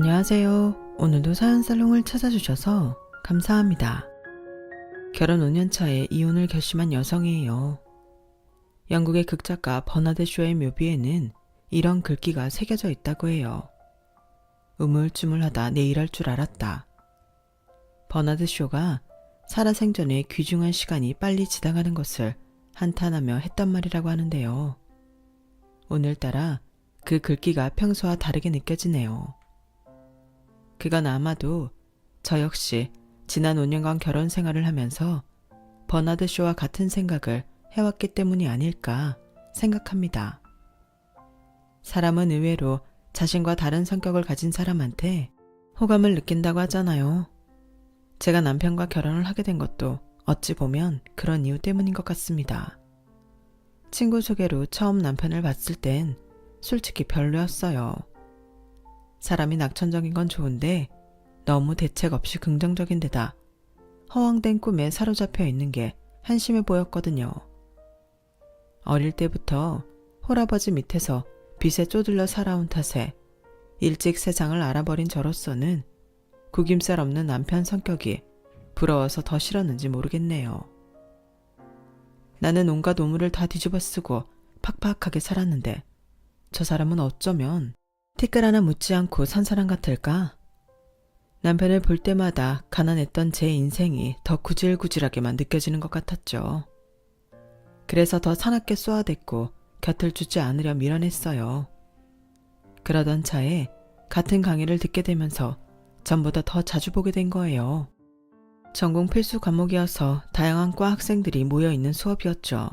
안녕하세요. 오늘도 사연살롱을 찾아주셔서 감사합니다. 결혼 5년 차에 이혼을 결심한 여성이에요. 영국의 극작가 버나드 쇼의 묘비에는 이런 글귀가 새겨져 있다고 해요. 우물쭈물하다 내일 할 줄 알았다. 버나드 쇼가 살아생전에 귀중한 시간이 빨리 지나가는 것을 한탄하며 했단 말이라고 하는데요. 오늘따라 그 글귀가 평소와 다르게 느껴지네요. 그건 아마도 저 역시 지난 5년간 결혼 생활을 하면서 버나드 쇼와 같은 생각을 해왔기 때문이 아닐까 생각합니다. 사람은 의외로 자신과 다른 성격을 가진 사람한테 호감을 느낀다고 하잖아요. 제가 남편과 결혼을 하게 된 것도 어찌 보면 그런 이유 때문인 것 같습니다. 친구 소개로 처음 남편을 봤을 땐 솔직히 별로였어요. 사람이 낙천적인 건 좋은데 너무 대책 없이 긍정적인 데다 허황된 꿈에 사로잡혀 있는 게 한심해 보였거든요. 어릴 때부터 홀아버지 밑에서 빚에 쪼들려 살아온 탓에 일찍 세상을 알아버린 저로서는 구김살 없는 남편 성격이 부러워서 더 싫었는지 모르겠네요. 나는 온갖 오물을 다 뒤집어 쓰고 팍팍하게 살았는데 저 사람은 어쩌면 티끌 하나 묻지 않고 산 사람 같을까? 남편을 볼 때마다 가난했던 제 인생이 더 구질구질하게만 느껴지는 것 같았죠. 그래서 더 사납게 쏘아댔고 곁을 주지 않으려 밀어냈어요. 그러던 차에 같은 강의를 듣게 되면서 전보다 더 자주 보게 된 거예요. 전공 필수 과목이어서 다양한 과 학생들이 모여있는 수업이었죠.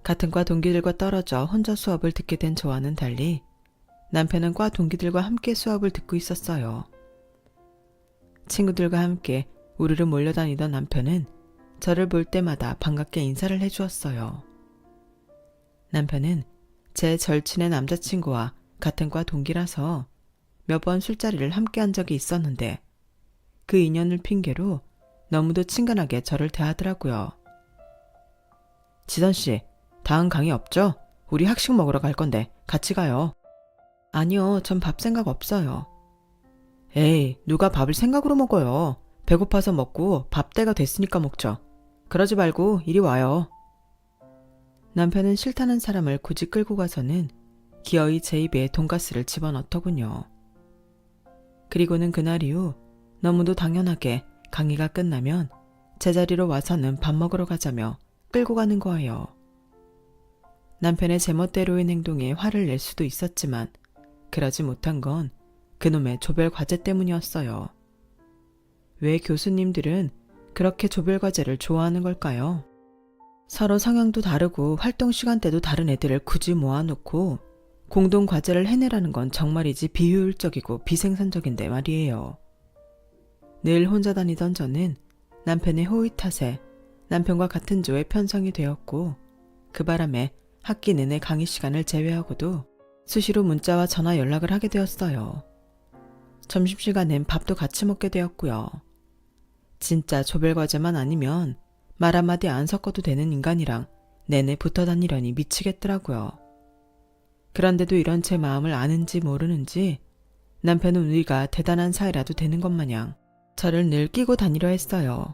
같은 과 동기들과 떨어져 혼자 수업을 듣게 된 저와는 달리 남편은 과 동기들과 함께 수업을 듣고 있었어요. 친구들과 함께 우르르 몰려다니던 남편은 저를 볼 때마다 반갑게 인사를 해주었어요. 남편은 제 절친의 남자친구와 같은 과 동기라서 몇 번 술자리를 함께 한 적이 있었는데 그 인연을 핑계로 너무도 친근하게 저를 대하더라고요. 지선씨, 다음 강의 없죠? 우리 학식 먹으러 갈 건데 같이 가요. 아니요, 전 밥 생각 없어요. 에이, 누가 밥을 생각으로 먹어요. 배고파서 먹고 밥 때가 됐으니까 먹죠. 그러지 말고 이리 와요. 남편은 싫다는 사람을 굳이 끌고 가서는 기어이 제 입에 돈가스를 집어넣더군요. 그리고는 그날 이후 너무도 당연하게 강의가 끝나면 제자리로 와서는 밥 먹으러 가자며 끌고 가는 거예요. 남편의 제멋대로인 행동에 화를 낼 수도 있었지만 그러지 못한 건 그놈의 조별 과제 때문이었어요. 왜 교수님들은 그렇게 조별 과제를 좋아하는 걸까요? 서로 성향도 다르고 활동 시간대도 다른 애들을 굳이 모아놓고 공동 과제를 해내라는 건 정말이지 비효율적이고 비생산적인데 말이에요. 늘 혼자 다니던 저는 남편의 호의 탓에 남편과 같은 조에 편성이 되었고 그 바람에 학기 내내 강의 시간을 제외하고도 수시로 문자와 전화 연락을 하게 되었어요. 점심시간엔 밥도 같이 먹게 되었고요. 진짜 조별과제만 아니면 말 한마디 안 섞어도 되는 인간이랑 내내 붙어 다니려니 미치겠더라고요. 그런데도 이런 제 마음을 아는지 모르는지 남편은 우리가 대단한 사이라도 되는 것 마냥 저를 늘 끼고 다니려 했어요.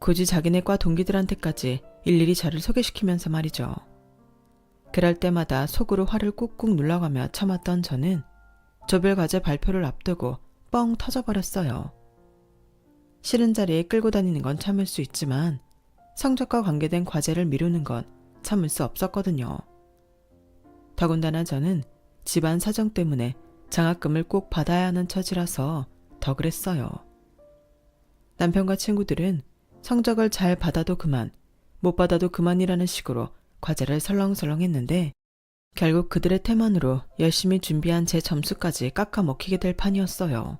굳이 자기네 과 동기들한테까지 일일이 저를 소개시키면서 말이죠. 그럴 때마다 속으로 화를 꾹꾹 눌러가며 참았던 저는 조별과제 발표를 앞두고 뻥 터져버렸어요. 싫은 자리에 끌고 다니는 건 참을 수 있지만 성적과 관계된 과제를 미루는 건 참을 수 없었거든요. 더군다나 저는 집안 사정 때문에 장학금을 꼭 받아야 하는 처지라서 더 그랬어요. 남편과 친구들은 성적을 잘 받아도 그만, 못 받아도 그만이라는 식으로 과제를 설렁설렁 했는데 결국 그들의 태만으로 열심히 준비한 제 점수까지 깎아먹히게 될 판이었어요.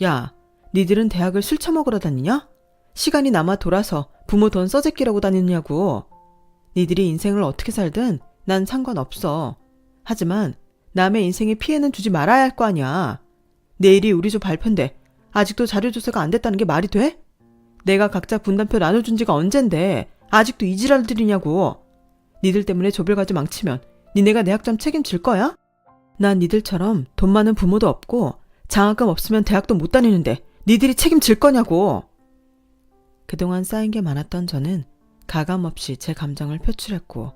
야, 니들은 대학을 술 처먹으러 다니냐? 시간이 남아 돌아서 부모 돈 써제끼라고 다니느냐고. 니들이 인생을 어떻게 살든 난 상관없어. 하지만 남의 인생에 피해는 주지 말아야 할 거 아니야. 내일이 우리 조 발표인데 아직도 자료 조사가 안 됐다는 게 말이 돼? 내가 각자 분담표 나눠준 지가 언젠데 아직도 이 지랄들이냐고. 니들 때문에 조별과제 망치면 니네가 내 학점 책임질 거야? 난 니들처럼 돈 많은 부모도 없고 장학금 없으면 대학도 못 다니는데 니들이 책임질 거냐고. 그동안 쌓인 게 많았던 저는 가감없이 제 감정을 표출했고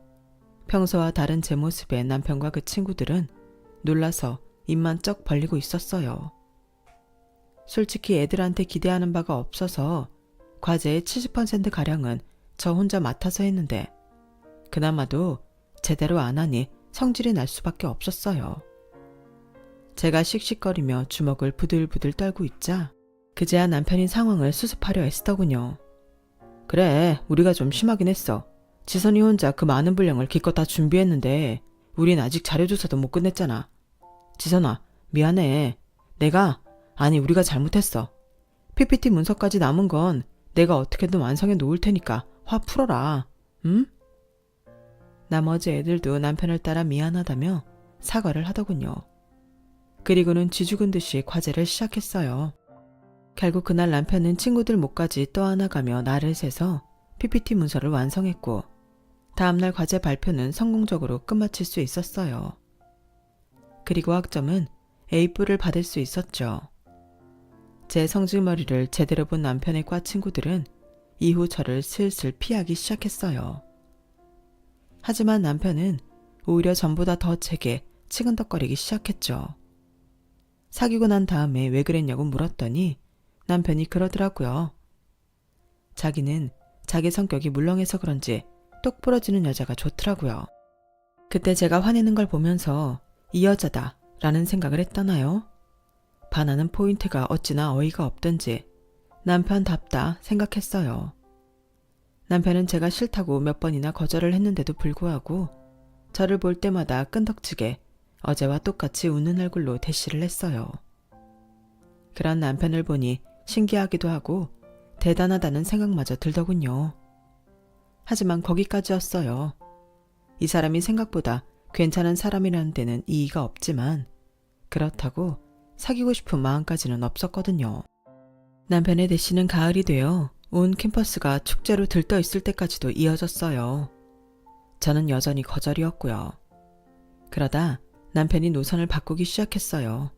평소와 다른 제 모습에 남편과 그 친구들은 놀라서 입만 쩍 벌리고 있었어요. 솔직히 애들한테 기대하는 바가 없어서 과제의 70%가량은 저 혼자 맡아서 했는데 그나마도 제대로 안 하니 성질이 날 수밖에 없었어요. 제가 씩씩거리며 주먹을 부들부들 떨고 있자 그제야 남편이 상황을 수습하려 애쓰더군요. 그래, 우리가 좀 심하긴 했어. 지선이 혼자 그 많은 분량을 기껏 다 준비했는데 우린 아직 자료조사도 못 끝냈잖아. 지선아, 미안해. 우리가 잘못했어. PPT 문서까지 남은 건 내가 어떻게든 완성해 놓을 테니까 화 풀어라. 응? 나머지 애들도 남편을 따라 미안하다며 사과를 하더군요. 그리고는 쥐죽은 듯이 과제를 시작했어요. 결국 그날 남편은 친구들 목까지 떠안아가며 날을 새서 PPT 문서를 완성했고 다음날 과제 발표는 성공적으로 끝마칠 수 있었어요. 그리고 학점은 A+를 받을 수 있었죠. 제 성질머리를 제대로 본 남편의 과 친구들은 이후 저를 슬슬 피하기 시작했어요. 하지만 남편은 오히려 전보다 더 제게 치근덕거리기 시작했죠. 사귀고 난 다음에 왜 그랬냐고 물었더니 남편이 그러더라고요. 자기는 자기 성격이 물렁해서 그런지 똑 부러지는 여자가 좋더라고요. 그때 제가 화내는 걸 보면서 이 여자다 라는 생각을 했다나요? 반하는 포인트가 어찌나 어이가 없던지 남편답다 생각했어요. 남편은 제가 싫다고 몇 번이나 거절을 했는데도 불구하고 저를 볼 때마다 끈덕지게 어제와 똑같이 웃는 얼굴로 대시를 했어요. 그런 남편을 보니 신기하기도 하고 대단하다는 생각마저 들더군요. 하지만 거기까지였어요. 이 사람이 생각보다 괜찮은 사람이라는 데는 이의가 없지만 그렇다고 사귀고 싶은 마음까지는 없었거든요. 남편의 대시는 가을이 되어 온 캠퍼스가 축제로 들떠 있을 때까지도 이어졌어요. 저는 여전히 거절이었고요. 그러다 남편이 노선을 바꾸기 시작했어요.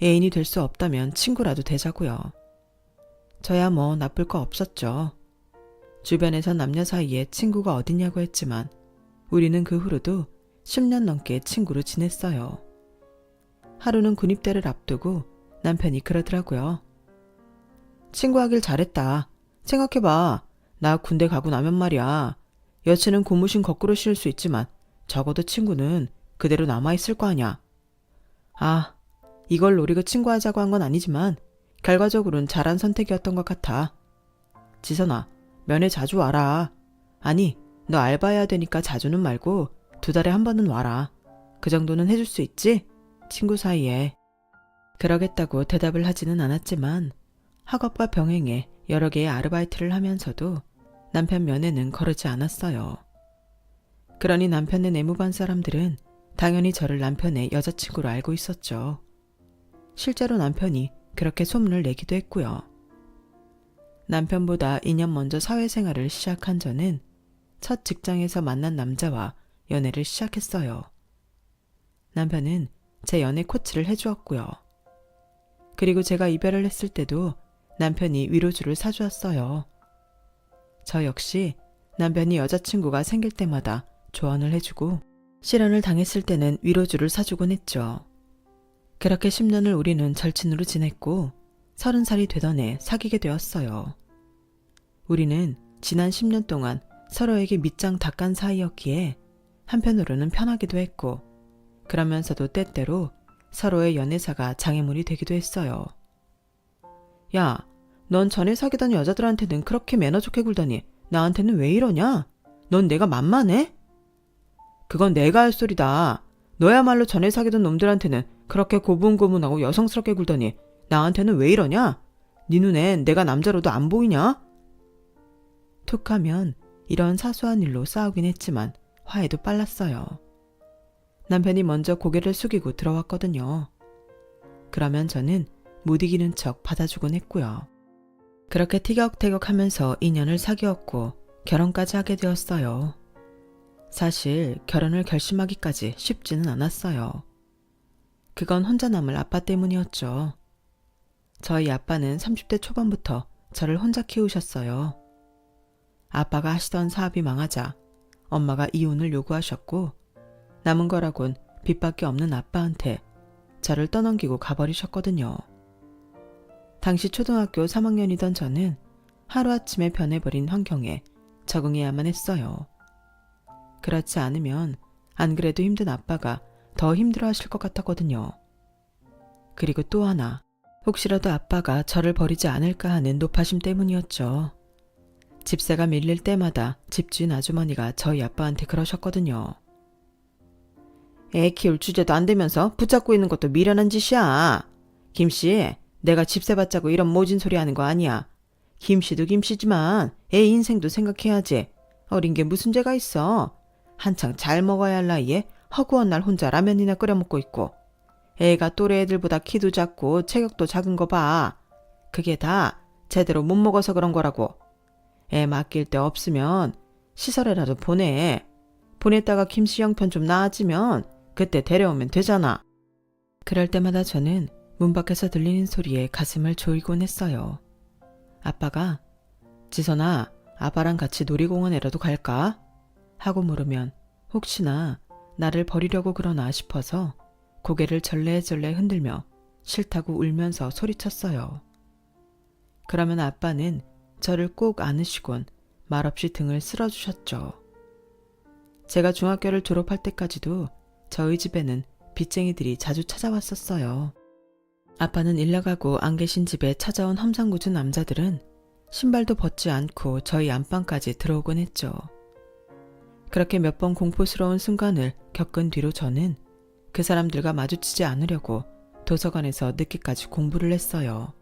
애인이 될 수 없다면 친구라도 되자고요. 저야 뭐 나쁠 거 없었죠. 주변에서 남녀 사이에 친구가 어딨냐고 했지만 우리는 그 후로도 10년 넘게 친구로 지냈어요. 하루는 군입대를 앞두고 남편이 그러더라고요. 친구하길 잘했다. 생각해봐. 나 군대 가고 나면 말이야. 여친은 고무신 거꾸로 씌울 수 있지만 적어도 친구는 그대로 남아있을 거 아냐. 아, 이걸 노리고 친구하자고 한 건 아니지만 결과적으로는 잘한 선택이었던 것 같아. 지선아, 면회 자주 와라. 아니, 너 알바해야 되니까 자주는 말고 2달에 한 번은 와라. 그 정도는 해줄 수 있지? 친구 사이에. 그러겠다고 대답을 하지는 않았지만 학업과 병행해 여러 개의 아르바이트를 하면서도 남편 면회는 거르지 않았어요. 그러니 남편의 내무반 사람들은 당연히 저를 남편의 여자친구로 알고 있었죠. 실제로 남편이 그렇게 소문을 내기도 했고요. 남편보다 2년 먼저 사회생활을 시작한 저는 첫 직장에서 만난 남자와 연애를 시작했어요. 남편은 제 연애 코치를 해주었고요. 그리고 제가 이별을 했을 때도 남편이 위로주를 사주었어요. 저 역시 남편이 여자친구가 생길 때마다 조언을 해주고 실연을 당했을 때는 위로주를 사주곤 했죠. 그렇게 10년을 우리는 절친으로 지냈고 30살이 되던 해 사귀게 되었어요. 우리는 지난 10년 동안 서로에게 밑장 닦은 사이였기에 한편으로는 편하기도 했고 그러면서도 때때로 서로의 연애사가 장애물이 되기도 했어요. 야, 넌 전에 사귀던 여자들한테는 그렇게 매너 좋게 굴더니 나한테는 왜 이러냐? 넌 내가 만만해? 그건 내가 할 소리다. 너야말로 전에 사귀던 놈들한테는 그렇게 고분고분하고 여성스럽게 굴더니 나한테는 왜 이러냐? 네 눈엔 내가 남자로도 안 보이냐? 툭하면 이런 사소한 일로 싸우긴 했지만 화해도 빨랐어요. 남편이 먼저 고개를 숙이고 들어왔거든요. 그러면 저는 못 이기는 척 받아주곤 했고요. 그렇게 티격태격하면서 2년을 사귀었고 결혼까지 하게 되었어요. 사실 결혼을 결심하기까지 쉽지는 않았어요. 그건 혼자 남을 아빠 때문이었죠. 저희 아빠는 30대 초반부터 저를 혼자 키우셨어요. 아빠가 하시던 사업이 망하자 엄마가 이혼을 요구하셨고 남은 거라곤 빚밖에 없는 아빠한테 저를 떠넘기고 가버리셨거든요. 당시 초등학교 3학년이던 저는 하루아침에 변해버린 환경에 적응해야만 했어요. 그렇지 않으면 안 그래도 힘든 아빠가 더 힘들어하실 것 같았거든요. 그리고 또 하나, 혹시라도 아빠가 저를 버리지 않을까 하는 노파심 때문이었죠. 집세가 밀릴 때마다 집주인 아주머니가 저희 아빠한테 그러셨거든요. 애 키울 주제도 안 되면서 붙잡고 있는 것도 미련한 짓이야. 김씨, 내가 집세 받자고 이런 모진 소리 하는 거 아니야. 김씨도 김씨지만 애 인생도 생각해야지. 어린 게 무슨 죄가 있어. 한창 잘 먹어야 할 나이에 허구한 날 혼자 라면이나 끓여 먹고 있고. 애가 또래 애들보다 키도 작고 체격도 작은 거 봐. 그게 다 제대로 못 먹어서 그런 거라고. 애 맡길 데 없으면 시설에라도 보내. 보냈다가 김씨 형편 좀 나아지면 그때 데려오면 되잖아. 그럴 때마다 저는 문 밖에서 들리는 소리에 가슴을 조이곤 했어요. 아빠가 지선아, 아빠랑 같이 놀이공원에라도 갈까? 하고 물으면 혹시나 나를 버리려고 그러나 싶어서 고개를 절레절레 흔들며 싫다고 울면서 소리쳤어요. 그러면 아빠는 저를 꼭 안으시곤 말없이 등을 쓸어주셨죠. 제가 중학교를 졸업할 때까지도 저희 집에는 빚쟁이들이 자주 찾아왔었어요. 아빠는 일 나가고 안 계신 집에 찾아온 험상궂은 남자들은 신발도 벗지 않고 저희 안방까지 들어오곤 했죠. 그렇게 몇 번 공포스러운 순간을 겪은 뒤로 저는 그 사람들과 마주치지 않으려고 도서관에서 늦게까지 공부를 했어요.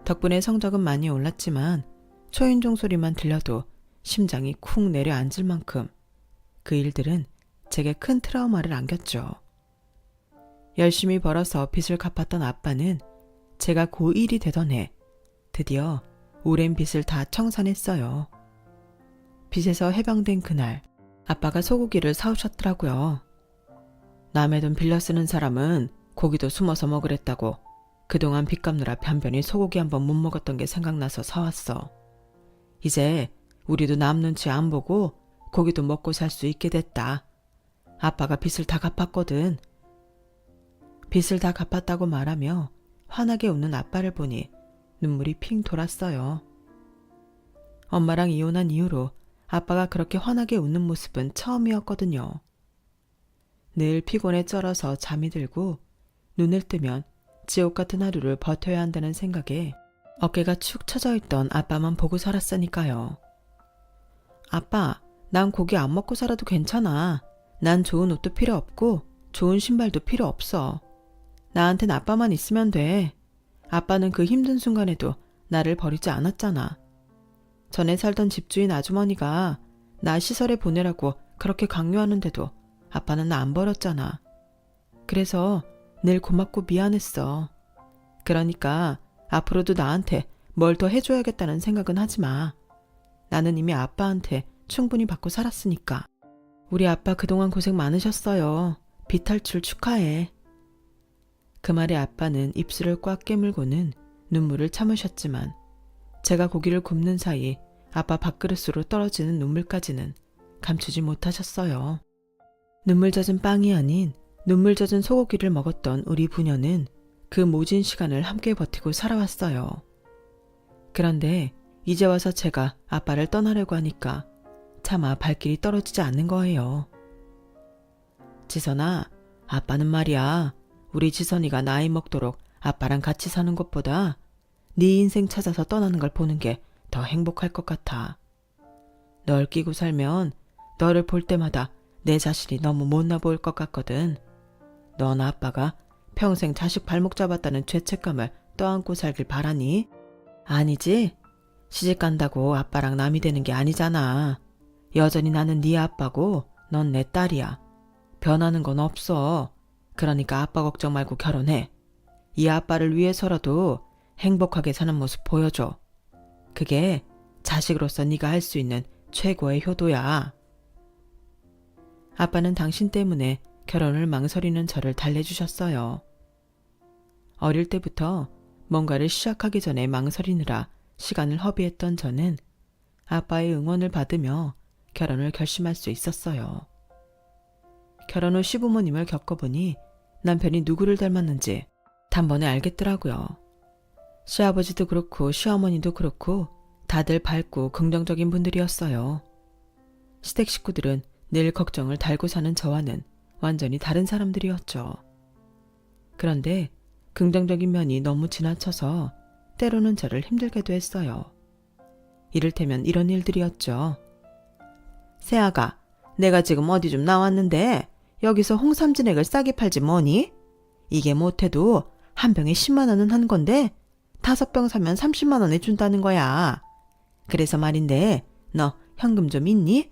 덕분에 성적은 많이 올랐지만 초인종 소리만 들려도 심장이 쿵 내려앉을 만큼 그 일들은 제게 큰 트라우마를 안겼죠. 열심히 벌어서 빚을 갚았던 아빠는 제가 고1이 되던 해 드디어 오랜 빚을 다 청산했어요. 빚에서 해방된 그날 아빠가 소고기를 사오셨더라고요. 남의 돈 빌려 쓰는 사람은 고기도 숨어서 먹으랬다고. 그동안 빚 갚느라 변변히 소고기 한 번 못 먹었던 게 생각나서 사왔어. 이제 우리도 남 눈치 안 보고 고기도 먹고 살 수 있게 됐다. 아빠가 빚을 다 갚았거든. 빚을 다 갚았다고 말하며 환하게 웃는 아빠를 보니 눈물이 핑 돌았어요. 엄마랑 이혼한 이후로 아빠가 그렇게 환하게 웃는 모습은 처음이었거든요. 늘 피곤에 쩔어서 잠이 들고 눈을 뜨면 지옥 같은 하루를 버텨야 한다는 생각에 어깨가 축 처져 있던 아빠만 보고 살았으니까요. 아빠, 난 고기 안 먹고 살아도 괜찮아. 난 좋은 옷도 필요 없고 좋은 신발도 필요 없어. 나한텐 아빠만 있으면 돼. 아빠는 그 힘든 순간에도 나를 버리지 않았잖아. 전에 살던 집주인 아주머니가 나 시설에 보내라고 그렇게 강요하는데도 아빠는 나 안 버렸잖아. 그래서 늘 고맙고 미안했어. 그러니까 앞으로도 나한테 뭘 더 해줘야겠다는 생각은 하지 마. 나는 이미 아빠한테 충분히 받고 살았으니까. 우리 아빠 그동안 고생 많으셨어요. 빚 탈출 축하해. 그 말에 아빠는 입술을 꽉 깨물고는 눈물을 참으셨지만 제가 고기를 굽는 사이 아빠 밥그릇으로 떨어지는 눈물까지는 감추지 못하셨어요. 눈물 젖은 빵이 아닌 눈물 젖은 소고기를 먹었던 우리 부녀는 그 모진 시간을 함께 버티고 살아왔어요. 그런데 이제 와서 제가 아빠를 떠나려고 하니까 차마 발길이 떨어지지 않는 거예요. 지선아, 아빠는 말이야. 우리 지선이가 나이 먹도록 아빠랑 같이 사는 것보다 네 인생 찾아서 떠나는 걸 보는 게 더 행복할 것 같아. 널 끼고 살면 너를 볼 때마다 내 자신이 너무 못나 보일 것 같거든. 넌 아빠가 평생 자식 발목 잡았다는 죄책감을 떠안고 살길 바라니? 아니지? 시집간다고 아빠랑 남이 되는 게 아니잖아. 여전히 나는 네 아빠고 넌 내 딸이야. 변하는 건 없어. 그러니까 아빠 걱정 말고 결혼해. 이 아빠를 위해서라도 행복하게 사는 모습 보여줘. 그게 자식으로서 네가 할 수 있는 최고의 효도야. 아빠는 당신 때문에 결혼을 망설이는 저를 달래주셨어요. 어릴 때부터 뭔가를 시작하기 전에 망설이느라 시간을 허비했던 저는 아빠의 응원을 받으며 결혼을 결심할 수 있었어요. 결혼 후 시부모님을 겪어보니 남편이 누구를 닮았는지 단번에 알겠더라고요. 시아버지도 그렇고 시어머니도 그렇고 다들 밝고 긍정적인 분들이었어요. 시댁 식구들은 늘 걱정을 달고 사는 저와는 완전히 다른 사람들이었죠. 그런데 긍정적인 면이 너무 지나쳐서 때로는 저를 힘들게도 했어요. 이를테면 이런 일들이었죠. 새아가, 내가 지금 어디 좀 나왔는데 여기서 홍삼 진액을 싸게 팔지 뭐니? 이게 못해도 한 병에 10만 원은 한 건데 5병 사면 30만 원에 준다는 거야. 그래서 말인데 너 현금 좀 있니?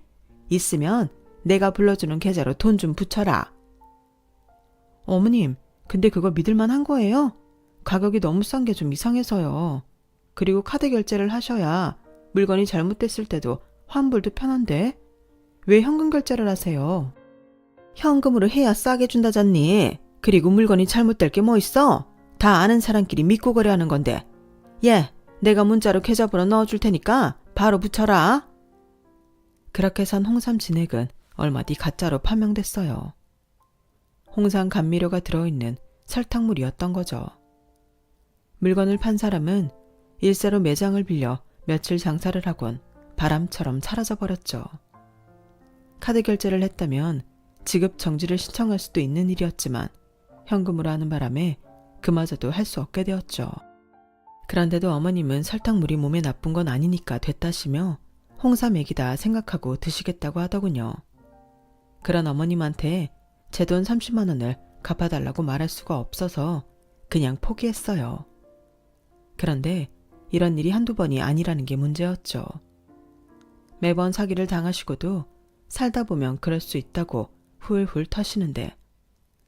있으면 내가 불러주는 계좌로 돈 좀 붙여라. 어머님, 근데 그거 믿을만 한 거예요? 가격이 너무 싼 게 좀 이상해서요. 그리고 카드 결제를 하셔야 물건이 잘못됐을 때도 환불도 편한데 왜 현금 결제를 하세요? 현금으로 해야 싸게 준다잖니. 그리고 물건이 잘못될 게 뭐 있어? 다 아는 사람끼리 믿고 거래하는 건데. 예, 내가 문자로 계좌번호 넣어줄 테니까 바로 붙여라. 그렇게 산 홍삼 진액은 얼마 뒤 가짜로 판명됐어요. 홍삼 감미료가 들어있는 설탕물이었던 거죠. 물건을 판 사람은 일세로 매장을 빌려 며칠 장사를 하곤 바람처럼 사라져버렸죠. 카드 결제를 했다면 지급 정지를 신청할 수도 있는 일이었지만 현금으로 하는 바람에 그마저도 할 수 없게 되었죠. 그런데도 어머님은 설탕물이 몸에 나쁜 건 아니니까 됐다시며 홍삼액이다 생각하고 드시겠다고 하더군요. 그런 어머님한테 제 돈 30만 원을 갚아달라고 말할 수가 없어서 그냥 포기했어요. 그런데 이런 일이 한두 번이 아니라는 게 문제였죠. 매번 사기를 당하시고도 살다 보면 그럴 수 있다고 훌훌 터시는데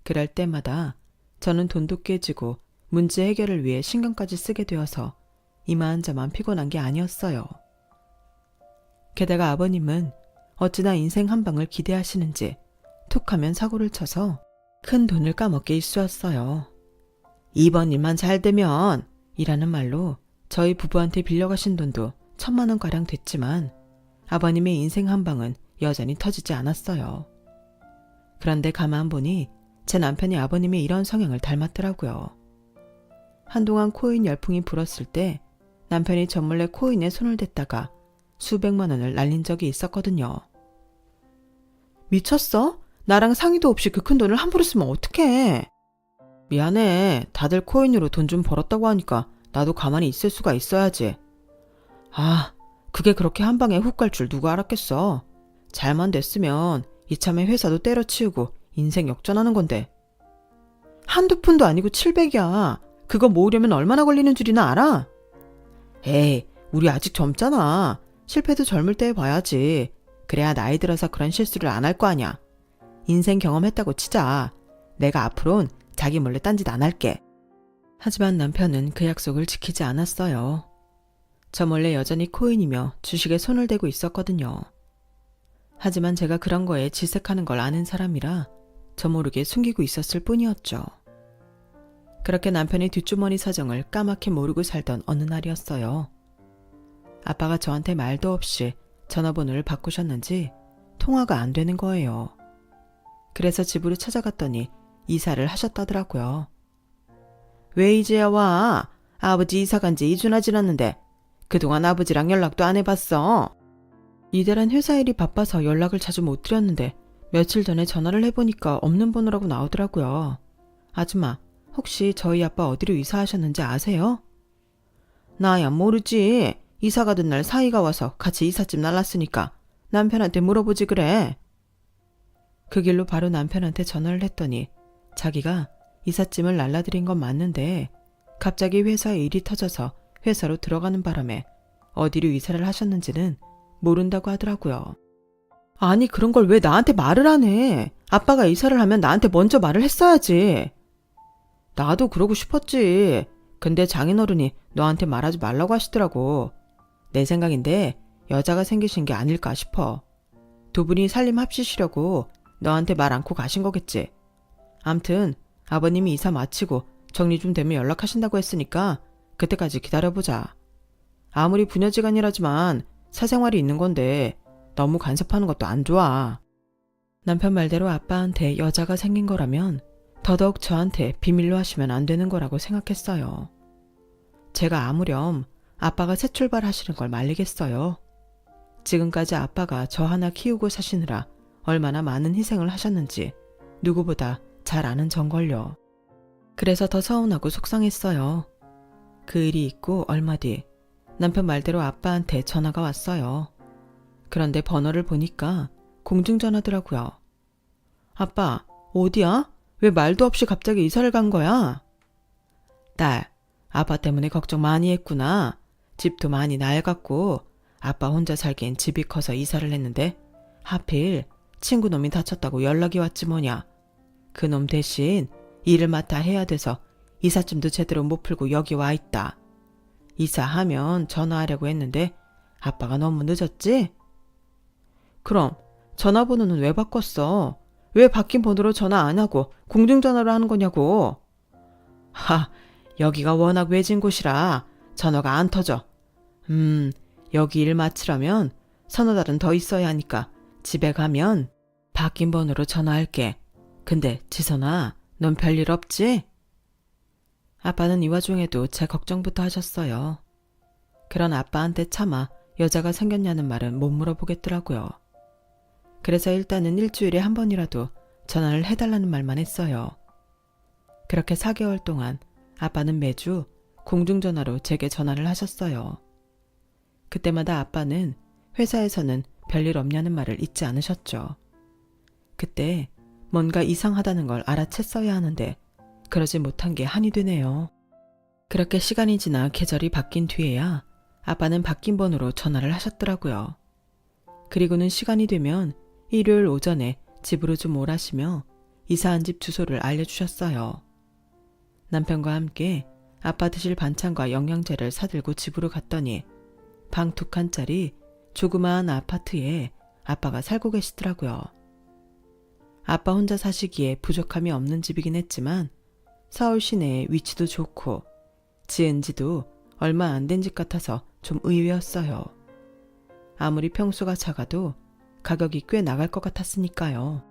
그럴 때마다 저는 돈도 깨지고 문제 해결을 위해 신경까지 쓰게 되어서 이만저만 피곤한 게 아니었어요. 게다가 아버님은 어찌나 인생 한 방을 기대하시는지 툭하면 사고를 쳐서 큰 돈을 까먹게 일쑤였어요. 이번 일만 잘 되면 이라는 말로 저희 부부한테 빌려가신 돈도 1,000만 원가량 됐지만 아버님의 인생 한 방은 여전히 터지지 않았어요. 그런데 가만 보니 제 남편이 아버님의 이런 성향을 닮았더라고요. 한동안 코인 열풍이 불었을 때 남편이 저 몰래 코인에 손을 댔다가 수백만 원을 날린 적이 있었거든요. 미쳤어? 나랑 상의도 없이 그 큰 돈을 함부로 쓰면 어떡해? 미안해. 다들 코인으로 돈 좀 벌었다고 하니까 나도 가만히 있을 수가 있어야지. 아, 그게 그렇게 한 방에 훅 갈 줄 누가 알았겠어. 잘만 됐으면 이참에 회사도 때려치우고 인생 역전하는 건데. 한두 푼도 아니고 700이야. 그거 모으려면 얼마나 걸리는 줄이나 알아? 에이, 우리 아직 젊잖아. 실패도 젊을 때 해봐야지. 그래야 나이 들어서 그런 실수를 안 할 거 아냐. 인생 경험했다고 치자. 내가 앞으론 자기 몰래 딴짓 안 할게. 하지만 남편은 그 약속을 지키지 않았어요. 저 몰래 여전히 코인이며 주식에 손을 대고 있었거든요. 하지만 제가 그런 거에 질색하는 걸 아는 사람이라 저 모르게 숨기고 있었을 뿐이었죠. 그렇게 남편의 뒷주머니 사정을 까맣게 모르고 살던 어느 날이었어요. 아빠가 저한테 말도 없이 전화번호를 바꾸셨는지 통화가 안 되는 거예요. 그래서 집으로 찾아갔더니 이사를 하셨다더라고요. 왜 이제야 와? 아버지 이사 간 지 2주나 지났는데 그동안 아버지랑 연락도 안 해봤어. 이달은 회사 일이 바빠서 연락을 자주 못 드렸는데 며칠 전에 전화를 해보니까 없는 번호라고 나오더라고요. 아줌마, 혹시 저희 아빠 어디로 이사하셨는지 아세요? 나야 모르지. 이사 가던 날 사이가 와서 같이 이삿짐 날랐으니까 남편한테 물어보지 그래. 그 길로 바로 남편한테 전화를 했더니 자기가 이삿짐을 날라드린 건 맞는데 갑자기 회사에 일이 터져서 회사로 들어가는 바람에 어디로 이사를 하셨는지는 모른다고 하더라고요. 아니 그런 걸 왜 나한테 말을 안 해? 아빠가 이사를 하면 나한테 먼저 말을 했어야지. 나도 그러고 싶었지. 근데 장인어른이 너한테 말하지 말라고 하시더라고. 내 생각인데 여자가 생기신 게 아닐까 싶어. 두 분이 살림 합치시려고 너한테 말 않고 가신 거겠지. 암튼 아버님이 이사 마치고 정리 좀 되면 연락하신다고 했으니까 그때까지 기다려보자. 아무리 부녀지간이라지만 사생활이 있는 건데 너무 간섭하는 것도 안 좋아. 남편 말대로 아빠한테 여자가 생긴 거라면 더더욱 저한테 비밀로 하시면 안 되는 거라고 생각했어요. 제가 아무렴 아빠가 새 출발하시는 걸 말리겠어요. 지금까지 아빠가 저 하나 키우고 사시느라 얼마나 많은 희생을 하셨는지 누구보다 잘 아는 전걸요. 그래서 더 서운하고 속상했어요. 그 일이 있고 얼마 뒤 남편 말대로 아빠한테 전화가 왔어요. 그런데 번호를 보니까 공중전화더라고요. 아빠, 어디야? 왜 말도 없이 갑자기 이사를 간 거야? 딸, 아빠 때문에 걱정 많이 했구나. 집도 많이 낡았고 아빠 혼자 살기엔 집이 커서 이사를 했는데 하필 친구 놈이 다쳤다고 연락이 왔지 뭐냐. 그놈 대신 일을 맡아 해야 돼서 이삿짐도 제대로 못 풀고 여기 와 있다. 이사하면 전화하려고 했는데 아빠가 너무 늦었지? 그럼 전화번호는 왜 바꿨어? 왜 바뀐 번호로 전화 안 하고 공중전화로 하는 거냐고. 여기가 워낙 외진 곳이라 전화가 안 터져. 여기 일 마치려면 서너 달은 더 있어야 하니까 집에 가면 바뀐 번호로 전화할게. 근데 지선아, 넌 별일 없지? 아빠는 이 와중에도 제 걱정부터 하셨어요. 그런 아빠한테 차마 여자가 생겼냐는 말은 못 물어보겠더라고요. 그래서 일단은 일주일에 한 번이라도 전화를 해달라는 말만 했어요. 그렇게 4개월 동안 아빠는 매주 공중전화로 제게 전화를 하셨어요. 그때마다 아빠는 회사에서는 별일 없냐는 말을 잊지 않으셨죠. 그때 뭔가 이상하다는 걸 알아챘어야 하는데 그러지 못한 게 한이 되네요. 그렇게 시간이 지나 계절이 바뀐 뒤에야 아빠는 바뀐 번호로 전화를 하셨더라고요. 그리고는 시간이 되면 일요일 오전에 집으로 좀 오라시며 이사한 집 주소를 알려주셨어요. 남편과 함께 아빠 드실 반찬과 영양제를 사들고 집으로 갔더니 방 2칸짜리 조그마한 아파트에 아빠가 살고 계시더라고요. 아빠 혼자 사시기에 부족함이 없는 집이긴 했지만 서울 시내에 위치도 좋고 지은 지도 얼마 안 된 집 같아서 좀 의외였어요. 아무리 평수가 작아도 가격이 꽤 나갈 것 같았으니까요.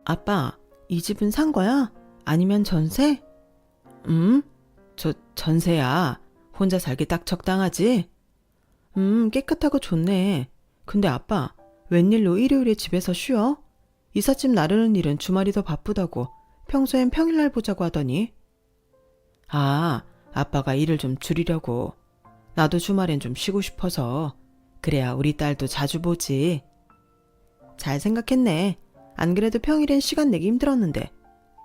아빠, 이 집은 산 거야? 아니면 전세? 저 전세야. 혼자 살기 딱 적당하지? 깨끗하고 좋네. 근데 아빠, 웬일로 일요일에 집에서 쉬어? 이삿짐 나르는 일은 주말이 더 바쁘다고 평소엔 평일날 보자고 하더니. 아빠가 일을 좀 줄이려고. 나도 주말엔 좀 쉬고 싶어서. 그래야 우리 딸도 자주 보지. 잘 생각했네. 안 그래도 평일엔 시간 내기 힘들었는데.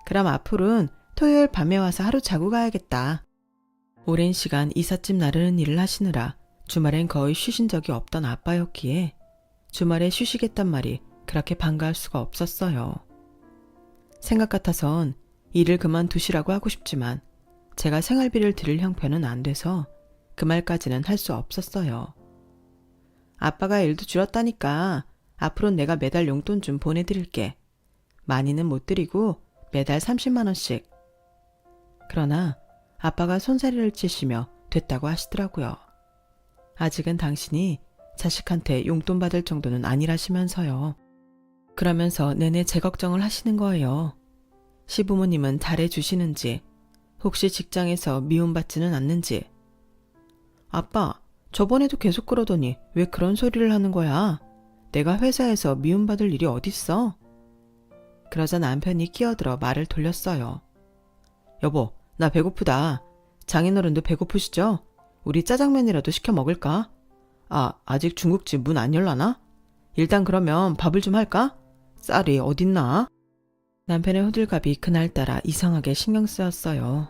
그럼 앞으로는 토요일 밤에 와서 하루 자고 가야겠다. 오랜 시간 이삿짐 나르는 일을 하시느라 주말엔 거의 쉬신 적이 없던 아빠였기에 주말에 쉬시겠단 말이 그렇게 반가울 수가 없었어요. 생각 같아선 일을 그만두시라고 하고 싶지만 제가 생활비를 드릴 형편은 안 돼서 그 말까지는 할 수 없었어요. 아빠가 일도 줄였다니까 앞으로는 내가 매달 용돈 좀 보내드릴게. 많이는 못 드리고 매달 30만 원씩. 그러나 아빠가 손사래를 치시며 됐다고 하시더라고요. 아직은 당신이 자식한테 용돈 받을 정도는 아니라시면서요. 그러면서 내내 제 걱정을 하시는 거예요. 시부모님은 잘해주시는지, 혹시 직장에서 미움받지는 않는지. 아빠, 저번에도 계속 그러더니 왜 그런 소리를 하는 거야? 내가 회사에서 미움받을 일이 어딨어? 그러자 남편이 끼어들어 말을 돌렸어요. 여보, 나 배고프다. 장인어른도 배고프시죠? 우리 짜장면이라도 시켜 먹을까? 아직 중국집 문 안 열라나? 일단 그러면 밥을 좀 할까? 쌀이 어딨나? 남편의 호들갑이 그날따라 이상하게 신경 쓰였어요.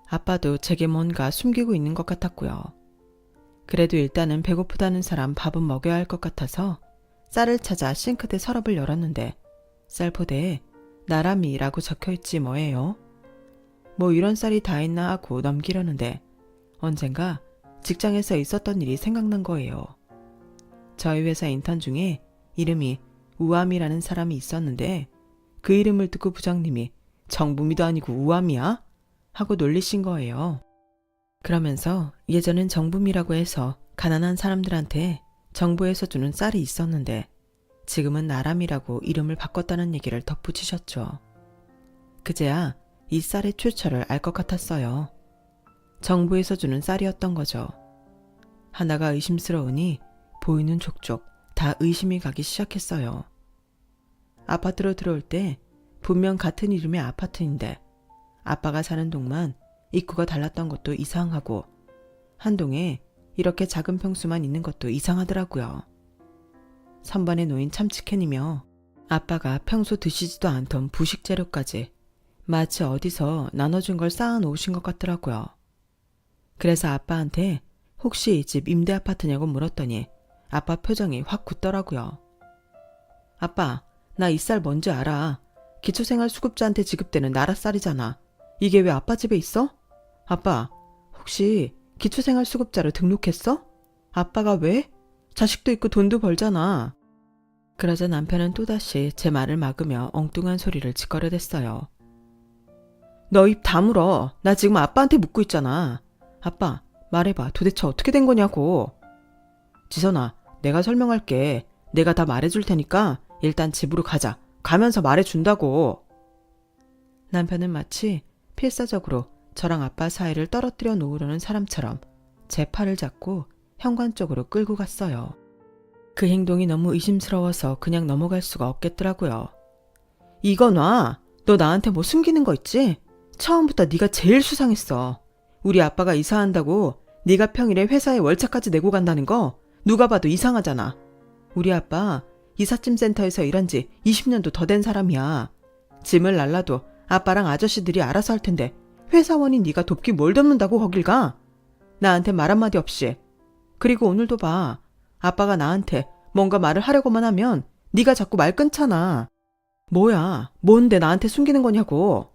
아빠도 제게 뭔가 숨기고 있는 것 같았고요. 그래도 일단은 배고프다는 사람 밥은 먹여야 할 것 같아서 쌀을 찾아 싱크대 서랍을 열었는데 쌀포대에 나람이라고 적혀있지 뭐예요. 뭐 이런 쌀이 다 있나 하고 넘기려는데 언젠가 직장에서 있었던 일이 생각난 거예요. 저희 회사 인턴 중에 이름이 우암이라는 사람이 있었는데 그 이름을 듣고 부장님이 정부미도 아니고 우암이야? 하고 놀리신 거예요. 그러면서 예전엔 정부미라고 해서 가난한 사람들한테 정부에서 주는 쌀이 있었는데 지금은 나람이라고 이름을 바꿨다는 얘기를 덧붙이셨죠. 그제야 이 쌀의 출처를 알 것 같았어요. 정부에서 주는 쌀이었던 거죠. 하나가 의심스러우니 보이는 족족 다 의심이 가기 시작했어요. 아파트로 들어올 때 분명 같은 이름의 아파트인데 아빠가 사는 동만 입구가 달랐던 것도 이상하고 한 동에 이렇게 작은 평수만 있는 것도 이상하더라고요. 선반에 놓인 참치캔이며 아빠가 평소 드시지도 않던 부식 재료까지 마치 어디서 나눠준 걸 쌓아 놓으신 것 같더라고요. 그래서 아빠한테 혹시 이 집 임대 아파트냐고 물었더니 아빠 표정이 확 굳더라고요. 아빠, 나 이 쌀 뭔지 알아. 기초생활수급자한테 지급되는 나랏쌀이잖아. 이게 왜 아빠 집에 있어? 아빠, 혹시 기초생활수급자로 등록했어? 아빠가 왜? 자식도 있고 돈도 벌잖아. 그러자 남편은 또다시 제 말을 막으며 엉뚱한 소리를 짓거려댔어요. 너 입 다물어. 나 지금 아빠한테 묻고 있잖아. 아빠, 말해봐. 도대체 어떻게 된 거냐고. 지선아, 내가 설명할게. 내가 다 말해줄 테니까 일단 집으로 가자. 가면서 말해준다고. 남편은 마치 필사적으로 저랑 아빠 사이를 떨어뜨려 놓으려는 사람처럼 제 팔을 잡고 현관 쪽으로 끌고 갔어요. 그 행동이 너무 의심스러워서 그냥 넘어갈 수가 없겠더라고요. 이거 놔. 너 나한테 뭐 숨기는 거 있지? 처음부터 네가 제일 수상했어. 우리 아빠가 이사한다고 네가 평일에 회사에 월차까지 내고 간다는 거 누가 봐도 이상하잖아. 우리 아빠 이삿짐 센터에서 일한 지 20년도 더 된 사람이야. 짐을 날라도 아빠랑 아저씨들이 알아서 할 텐데 회사원인 네가 돕기 뭘 돕는다고 거길 가? 나한테 말 한마디 없이. 그리고 오늘도 봐. 아빠가 나한테 뭔가 말을 하려고만 하면 네가 자꾸 말 끊잖아. 뭐야? 뭔데 나한테 숨기는 거냐고.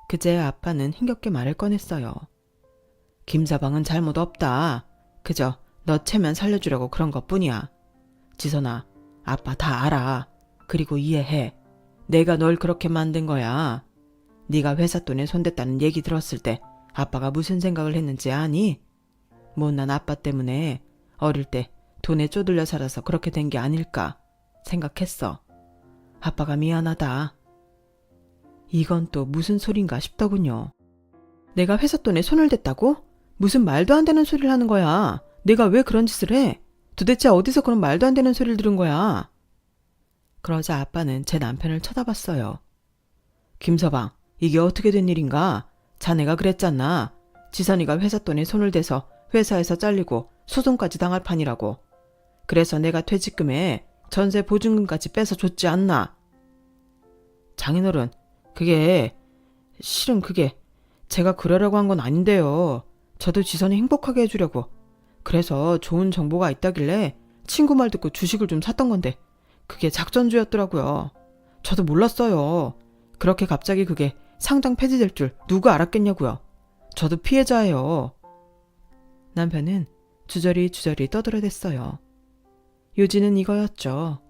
그제야 아빠는 힘겹게 말을 꺼냈어요. 김서방은 잘못 없다. 그저 너 체면 살려주려고 그런 것뿐이야. 지선아, 아빠 다 알아. 그리고 이해해. 내가 널 그렇게 만든 거야. 네가 회사 돈에 손댔다는 얘기 들었을 때 아빠가 무슨 생각을 했는지 아니? 못난 아빠 때문에 어릴 때 돈에 쪼들려 살아서 그렇게 된 게 아닐까 생각했어. 아빠가 미안하다. 이건 또 무슨 소린가 싶더군요. 내가 회사 돈에 손을 댔다고? 무슨 말도 안 되는 소리를 하는 거야. 내가 왜 그런 짓을 해? 도대체 어디서 그런 말도 안 되는 소리를 들은 거야? 그러자 아빠는 제 남편을 쳐다봤어요. 김서방, 이게 어떻게 된 일인가? 자네가 그랬잖아. 지선이가 회사 돈에 손을 대서 회사에서 잘리고 소송까지 당할 판이라고. 그래서 내가 퇴직금에 전세 보증금까지 빼서 줬지 않나? 장인어른, 실은 그게 제가 그러려고 한 건 아닌데요. 저도 지선이 행복하게 해주려고. 그래서 좋은 정보가 있다길래 친구 말 듣고 주식을 좀 샀던 건데 그게 작전주였더라고요. 저도 몰랐어요. 그렇게 갑자기 그게 상장 폐지될 줄 누가 알았겠냐고요. 저도 피해자예요. 남편은 주저리 떠들어댔어요. 요지는 이거였죠.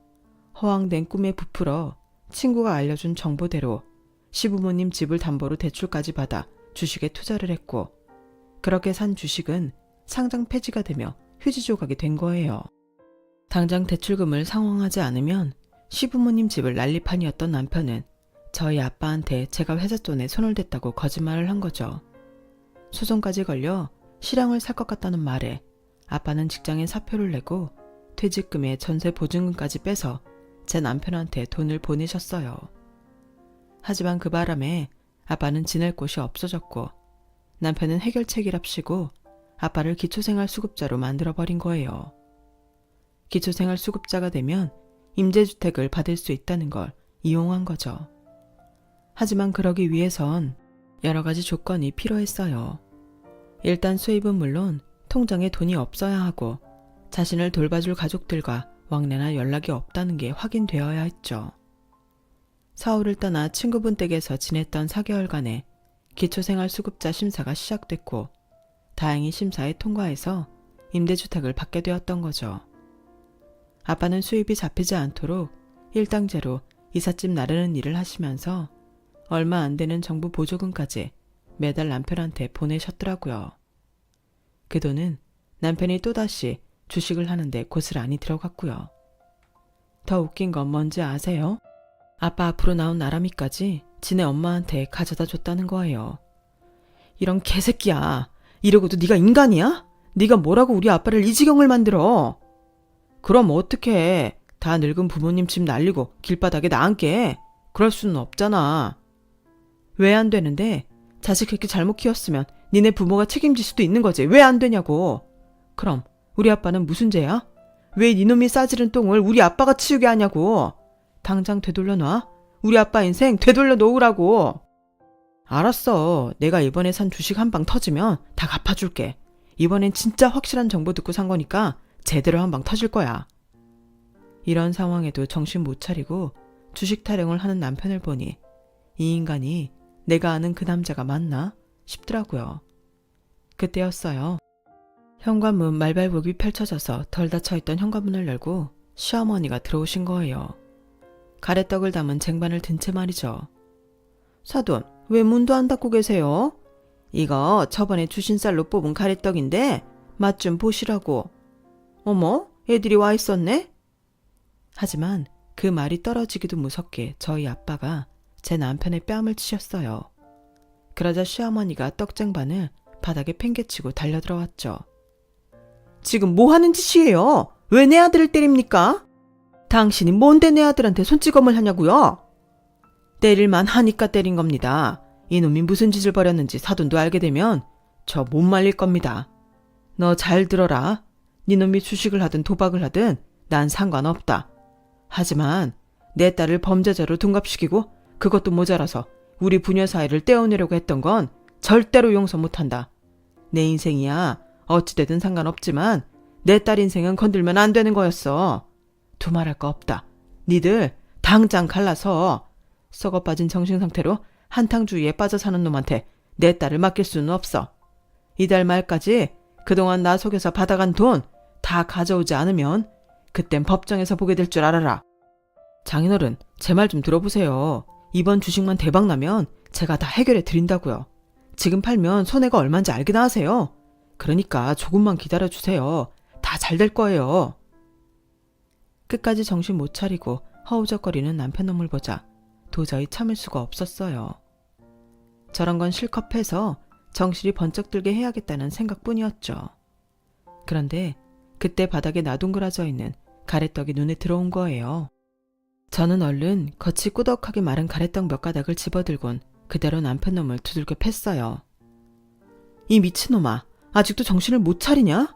허황된 꿈에 부풀어 친구가 알려준 정보대로 시부모님 집을 담보로 대출까지 받아 주식에 투자를 했고 그렇게 산 주식은 상장 폐지가 되며 휴지 조각이 된 거예요. 당장 대출금을 상환하지 않으면 시부모님 집을 난리판이었던 남편은 저희 아빠한테 제가 회사 돈에 손을 댔다고 거짓말을 한 거죠. 소송까지 걸려 실형을 살 것 같다는 말에 아빠는 직장에 사표를 내고 퇴직금에 전세 보증금까지 빼서 제 남편한테 돈을 보내셨어요. 하지만 그 바람에 아빠는 지낼 곳이 없어졌고 남편은 해결책이랍시고 아빠를 기초생활수급자로 만들어버린 거예요. 기초생활수급자가 되면 임대주택을 받을 수 있다는 걸 이용한 거죠. 하지만 그러기 위해선 여러 가지 조건이 필요했어요. 일단 수입은 물론 통장에 돈이 없어야 하고 자신을 돌봐줄 가족들과 왕래나 연락이 없다는 게 확인되어야 했죠. 서울을 떠나 친구분 댁에서 지냈던 4개월간의 기초생활수급자 심사가 시작됐고 다행히 심사에 통과해서 임대주택을 받게 되었던 거죠. 아빠는 수입이 잡히지 않도록 일당제로 이삿짐 나르는 일을 하시면서 얼마 안 되는 정부 보조금까지 매달 남편한테 보내셨더라고요. 그 돈은 남편이 또다시 주식을 하는데 고스란히 들어갔고요. 더 웃긴 건 뭔지 아세요? 아빠 앞으로 나온 나람이까지 지네 엄마한테 가져다 줬다는 거예요. 이런 개새끼야. 이러고도 네가 인간이야? 네가 뭐라고 우리 아빠를 이 지경을 만들어? 그럼 어떡해. 다 늙은 부모님 집 날리고 길바닥에 나앉게. 그럴 수는 없잖아. 왜 안 되는데? 자식 그렇게 잘못 키웠으면 니네 부모가 책임질 수도 있는 거지. 왜 안 되냐고. 그럼 우리 아빠는 무슨 죄야? 왜 니놈이 싸지른 똥을 우리 아빠가 치우게 하냐고. 당장 되돌려 놔. 우리 아빠 인생 되돌려 놓으라고. 알았어. 내가 이번에 산 주식 한 방 터지면 다 갚아줄게. 이번엔 진짜 확실한 정보 듣고 산 거니까 제대로 한 방 터질 거야. 이런 상황에도 정신 못 차리고 주식 타령을 하는 남편을 보니 이 인간이 내가 아는 그 남자가 맞나 싶더라고요. 그때였어요. 현관문 말발굽이 펼쳐져서 덜 닫혀있던 현관문을 열고 시어머니가 들어오신 거예요. 가래떡을 담은 쟁반을 든 채 말이죠. 사돈, 왜 문도 안 닫고 계세요? 이거 저번에 주신 쌀로 뽑은 가래떡인데 맛 좀 보시라고. 어머, 애들이 와 있었네? 하지만 그 말이 떨어지기도 무섭게 저희 아빠가 제 남편의 뺨을 치셨어요. 그러자 시어머니가 떡쟁반을 바닥에 팽개치고 달려들어왔죠. 지금 뭐 하는 짓이에요? 왜 내 아들을 때립니까? 당신이 뭔데 내 아들한테 손찌검을 하냐고요? 때릴만 하니까 때린 겁니다. 이놈이 무슨 짓을 벌였는지 사돈도 알게 되면 저 못 말릴 겁니다. 너 잘 들어라. 니놈이 주식을 하든 도박을 하든 난 상관없다. 하지만 내 딸을 범죄자로 둔갑시키고 그것도 모자라서 우리 부녀 사이를 떼어내려고 했던 건 절대로 용서 못한다. 내 인생이야 어찌되든 상관없지만 내 딸 인생은 건들면 안 되는 거였어. 두말할 거 없다. 니들 당장 갈라서 썩어 빠진 정신 상태로 한탕주의에 빠져 사는 놈한테 내 딸을 맡길 수는 없어. 이달 말까지 그동안 나 속에서 받아간 돈 다 가져오지 않으면 그땐 법정에서 보게 될 줄 알아라. 장인어른, 제 말 좀 들어보세요. 이번 주식만 대박 나면 제가 다 해결해 드린다고요. 지금 팔면 손해가 얼마인지 알기나 하세요. 그러니까 조금만 기다려주세요. 다 잘 될 거예요. 끝까지 정신 못 차리고 허우적거리는 남편 놈을 보자 도저히 참을 수가 없었어요. 저런 건 실컷 패서 정신이 번쩍 들게 해야겠다는 생각뿐이었죠. 그런데 그때 바닥에 나둥그러져 있는 가래떡이 눈에 들어온 거예요. 저는 얼른 겉이 꾸덕하게 마른 가래떡 몇 가닥을 집어들곤 그대로 남편 놈을 두들겨 팼어요. 이 미친놈아, 아직도 정신을 못 차리냐?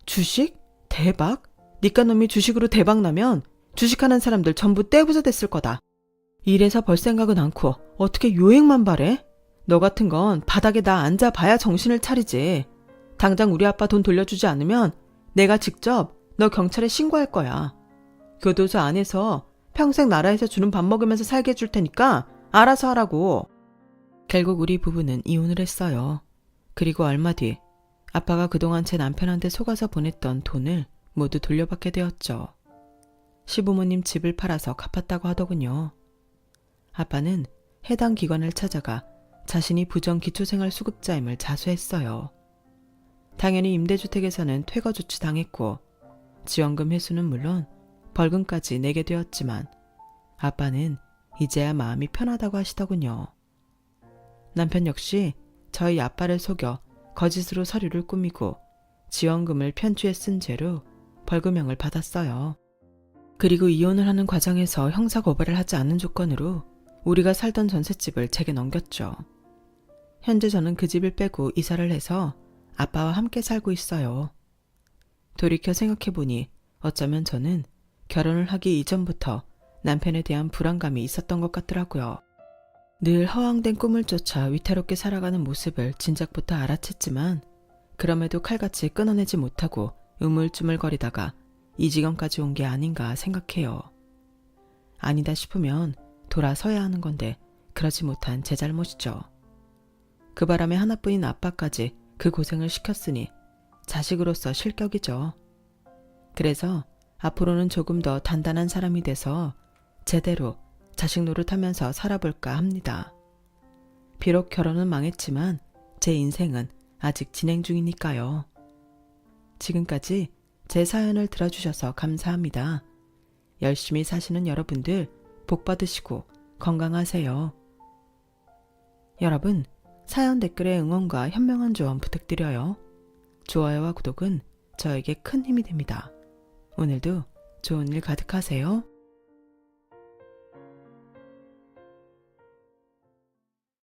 주식? 대박? 니까 놈이 주식으로 대박 나면 주식하는 사람들 전부 떼부자 됐을 거다. 이래서 벌 생각은 않고 어떻게 요행만 바래? 너 같은 건 바닥에 나 앉아봐야 정신을 차리지. 당장 우리 아빠 돈 돌려주지 않으면 내가 직접 너 경찰에 신고할 거야. 교도소 안에서 평생 나라에서 주는 밥 먹으면서 살게 해줄 테니까 알아서 하라고. 결국 우리 부부는 이혼을 했어요. 그리고 얼마 뒤 아빠가 그동안 제 남편한테 속아서 보냈던 돈을 모두 돌려받게 되었죠. 시부모님 집을 팔아서 갚았다고 하더군요. 아빠는 해당 기관을 찾아가 자신이 부정기초생활수급자임을 자수했어요. 당연히 임대주택에서는 퇴거조치 당했고 지원금 회수는 물론 벌금까지 내게 되었지만 아빠는 이제야 마음이 편하다고 하시더군요. 남편 역시 저희 아빠를 속여 거짓으로 서류를 꾸미고 지원금을 편취해 쓴 죄로 벌금형을 받았어요. 그리고 이혼을 하는 과정에서 형사고발을 하지 않는 조건으로 우리가 살던 전셋집을 제게 넘겼죠. 현재 저는 그 집을 빼고 이사를 해서 아빠와 함께 살고 있어요. 돌이켜 생각해보니 어쩌면 저는 결혼을 하기 이전부터 남편에 대한 불안감이 있었던 것 같더라고요. 늘 허황된 꿈을 쫓아 위태롭게 살아가는 모습을 진작부터 알아챘지만 그럼에도 칼같이 끊어내지 못하고 우물쭈물거리다가 이 지경까지 온 게 아닌가 생각해요. 아니다 싶으면 돌아서야 하는 건데 그러지 못한 제 잘못이죠. 그 바람에 하나뿐인 아빠까지 그 고생을 시켰으니 자식으로서 실격이죠. 그래서 앞으로는 조금 더 단단한 사람이 돼서 제대로 자식 노릇하면서 살아볼까 합니다. 비록 결혼은 망했지만 제 인생은 아직 진행 중이니까요. 지금까지 제 사연을 들어주셔서 감사합니다. 열심히 사시는 여러분들 복 받으시고 건강하세요. 여러분, 사연 댓글에 응원과 현명한 조언 부탁드려요. 좋아요와 구독은 저에게 큰 힘이 됩니다. 오늘도 좋은 일 가득하세요.